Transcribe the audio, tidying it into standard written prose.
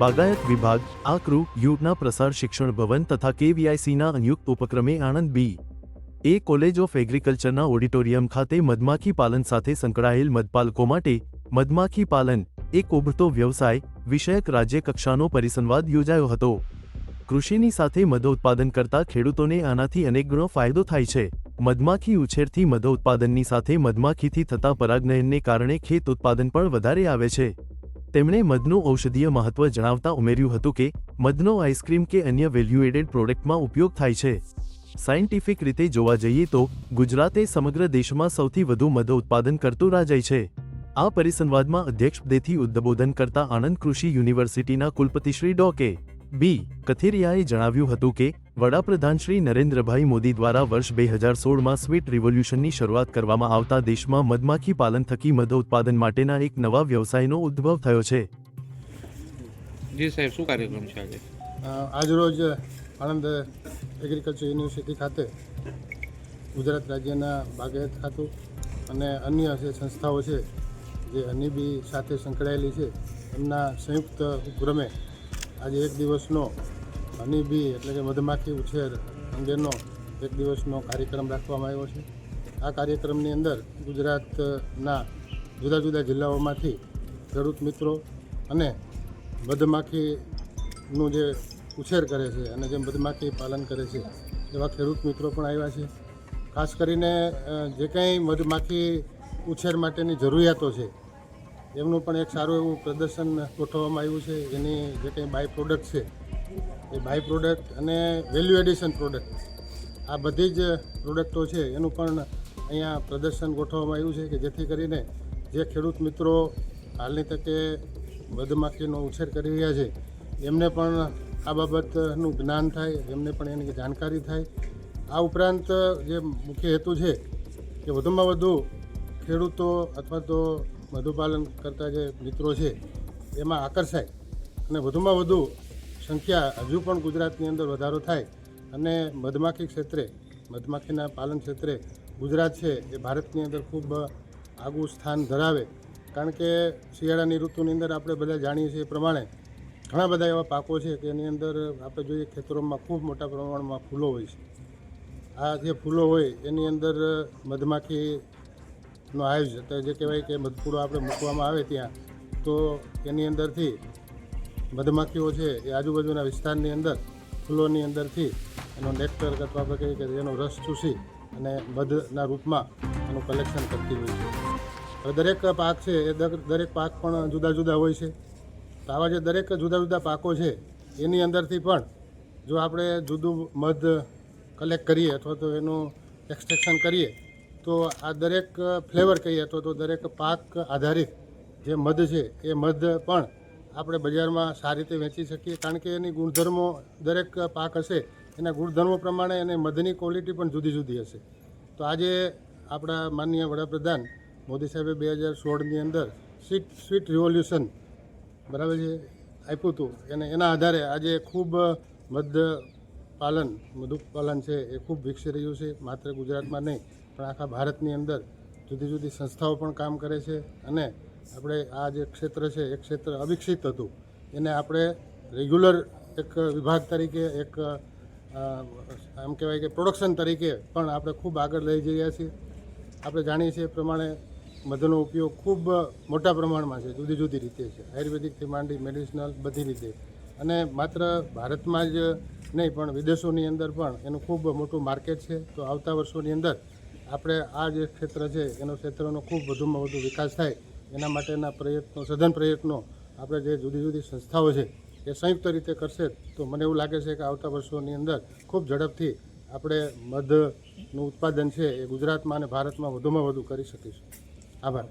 બાગાયત વિભાગ આકરૂ યુગના પ્રસાર શિક્ષણ ભવન તથા KVICના સંયુક્ત ઉપક્રમે આણંદ B.A. કોલેજ ઓફ એગ્રીકલ્ચરના ઓડિટોરિયમ ખાતે મધમાખી પાલન સાથે સંકળાયેલ મધપાલકો માટે મધમાખી પાલન એક ઉભરતો વ્યવસાય વિષયક રાજ્ય કક્ષાનો પરિસંવાદ યોજાયો હતો। કૃષિની સાથે મધ ઉત્પાદન કરતા ખેડૂતોને આનાથી અનેક ગણો ફાયદો થાય છે। મધમાખી ઉછેરથી મધ ઉત્પાદનની સાથે મધમાખીથી થતા પરાગનયનને કારણે ખેત ઉત્પાદન પણ વધારે આવે છે। તેમણે મધનું ઔષધીય મહત્વ જણાવતા ઉમેર્યું હતું કે મધનો આઈસ્ક્રીમ કે અન્ય વેલ્યુ એડેડ પ્રોડક્ટમાં ઉપયોગ થાય છે। સાયન્ટિફિક રીતે જોવા જઈએ તો ગુજરાત એ સમગ્ર દેશમાં સૌથી વધુ મધ ઉત્પાદન કરતું રાજ્ય છે। આ પરિસંવાદમાં અધ્યક્ષ પદેથી ઉદ્બોધન કરતા આણંદ કૃષિ યુનિવર્સિટીના કુલપતિ શ્રી ડો. કે. બી. કથિરિયાએ જણાવ્યું હતું કે વડાપ્રધાન શ્રી નરેન્દ્રભાઈ મોદી દ્વારા વર્ષ 2016માં સ્વીટ રિવોલ્યુશનની શરૂઆત કરવામાં આવતા દેશમાં મધમાખી પાલન થકી મધ ઉત્પાદન માટેના એક નવા વ્યવસાયનો ઉદ્ભવ થયો છે। જી સાહેબ, શું કાર્યક્રમ છે આજે? આજરોજ આણંદ એગ્રીકલ્ચર યુનિવર્સિટી ખાતે ગુજરાત રાજ્યના બાગાયત ખાતું અને અન્ય જે સંસ્થાઓ છે જે હનીબી સાથે સંકળાયેલી છે એમના સંયુક્ત ઉપક્રમે આજે એક દિવસનો હનીબી એટલે કે મધમાખી ઉછેર અંગેનો એક દિવસનો કાર્યક્રમ રાખવામાં આવ્યો છે। આ કાર્યક્રમની અંદર ગુજરાતના જુદા જુદા જિલ્લાઓમાંથી ખેડૂત મિત્રો અને મધમાખીનું જે ઉછેર કરે છે અને જે મધમાખી પાલન કરે છે એવા ખેડૂત મિત્રો પણ આવ્યા છે। ખાસ કરીને જે કંઈ મધમાખી ઉછેર માટેની જરૂરિયાતો છે એમનું પણ એક સારું એવું પ્રદર્શન ગોઠવવામાં આવ્યું છે। એની જે કંઈ બાય પ્રોડક્ટ છે એ બાય પ્રોડક્ટ અને વેલ્યુ એડિશન પ્રોડક્ટ આ બધી જ પ્રોડક્ટો છે એનું પણ અહીંયા પ્રદર્શન ગોઠવવામાં આવ્યું છે કે જેથી કરીને જે ખેડૂત મિત્રો હાલની તકે મધમાખીનો ઉછેર કરી રહ્યા છે એમને પણ આ બાબતનું જ્ઞાન થાય, એમને પણ એની જાણકારી થાય। આ ઉપરાંત જે મુખ્ય હેતુ છે કે વધુમાં વધુ ખેડૂતો અથવા તો મધુપાલન કરતા જે મિત્રો છે એમાં આકર્ષાય અને વધુમાં વધુ સંખ્યા હજુ પણ ગુજરાતની અંદર વધારો થાય અને મધમાખી ક્ષેત્રે મધમાખીના પાલન ક્ષેત્રે ગુજરાત છે એ ભારતની અંદર ખૂબ આગવું સ્થાન ધરાવે। કારણ કે શિયાળાની ઋતુની અંદર આપણે બધા જાણીએ છીએ એ પ્રમાણે ઘણા બધા એવા પાકો છે કે એની અંદર આપણે જોઈએ ખેતરોમાં ખૂબ મોટા પ્રમાણમાં ફૂલો હોય છે। આ જે ફૂલો હોય એની અંદર મધમાખીનો હાઇવ્સ જે કહેવાય કે મધપૂડો આપણે મૂકવામાં આવે ત્યાં તો એની અંદરથી મધમાખીઓ છે એ આજુબાજુના વિસ્તારની અંદર ફૂલોની અંદરથી એનો નેક્ટર અથવા આપણે કહીએ કે એનો રસ ચૂસી અને મધના રૂપમાં એનું કલેક્શન કરતી હોય છે। હવે દરેક પાક છે એ દરેક પાક પણ જુદા જુદા હોય છે। તો આવા જે દરેક જુદા જુદા પાકો છે એની અંદરથી પણ જો આપણે જુદું મધ કલેક્ટ કરીએ અથવા તો એનું એક્સટ્રેક્શન કરીએ તો આ દરેક ફ્લેવર કહીએ અથવા તો દરેક પાક આધારિત જે મધ છે એ મધ પણ આપણે બજારમાં સારી રીતે વેચી શકીએ। કારણ કે એની ગુણધર્મો દરેક પાક હશે એના ગુણધર્મો પ્રમાણે અને મધની ક્વોલિટી પણ જુદી જુદી હશે। તો આજે આપણા માનનીય વડાપ્રધાન મોદી સાહેબે 2016ની અંદર સ્વીટ રિવોલ્યુશન બરાબર છે આપ્યું હતું એના આધારે આજે ખૂબ મધુપાલન છે એ ખૂબ વિકસી રહ્યું છે। માત્ર ગુજરાતમાં નહીં પણ આખા ભારતની અંદર જુદી જુદી સંસ્થાઓ પણ કામ કરે છે અને આપણે આ જે ક્ષેત્ર છે એ ક્ષેત્ર અવિકસિત હતું એને આપણે રેગ્યુલર એક વિભાગ તરીકે એક એમ કહેવાય કે પ્રોડક્શન તરીકે પણ આપણે ખૂબ આગળ લઈ જઈ રહ્યા છીએ। આપણે જાણીએ છીએ એ પ્રમાણે મધનો ઉપયોગ ખૂબ મોટા પ્રમાણમાં છે, જુદી જુદી રીતે છે, આયુર્વેદિકથી માંડી મેડિસિનલ બધી રીતે અને માત્ર ભારતમાં જ નહીં પણ વિદેશોની અંદર પણ એનું ખૂબ મોટું માર્કેટ છે। તો આવતા વર્ષોની અંદર આપણે આ જે ક્ષેત્ર છે એનો ક્ષેત્રનો ખૂબ વધુમાં વધુ વિકાસ થાય એના માટેના પ્રયત્નો સઘન પ્રયત્નો આપણે જે જુદી જુદી સંસ્થાઓ છે એ સંયુક્ત રીતે કરશે તો મને એવું લાગે છે કે આવતા વર્ષોની અંદર ખૂબ ઝડપથી આપણે મધનું ઉત્પાદન છે એ ગુજરાતમાં અને ભારતમાં વધુમાં વધુ કરી શકીશું। આભાર।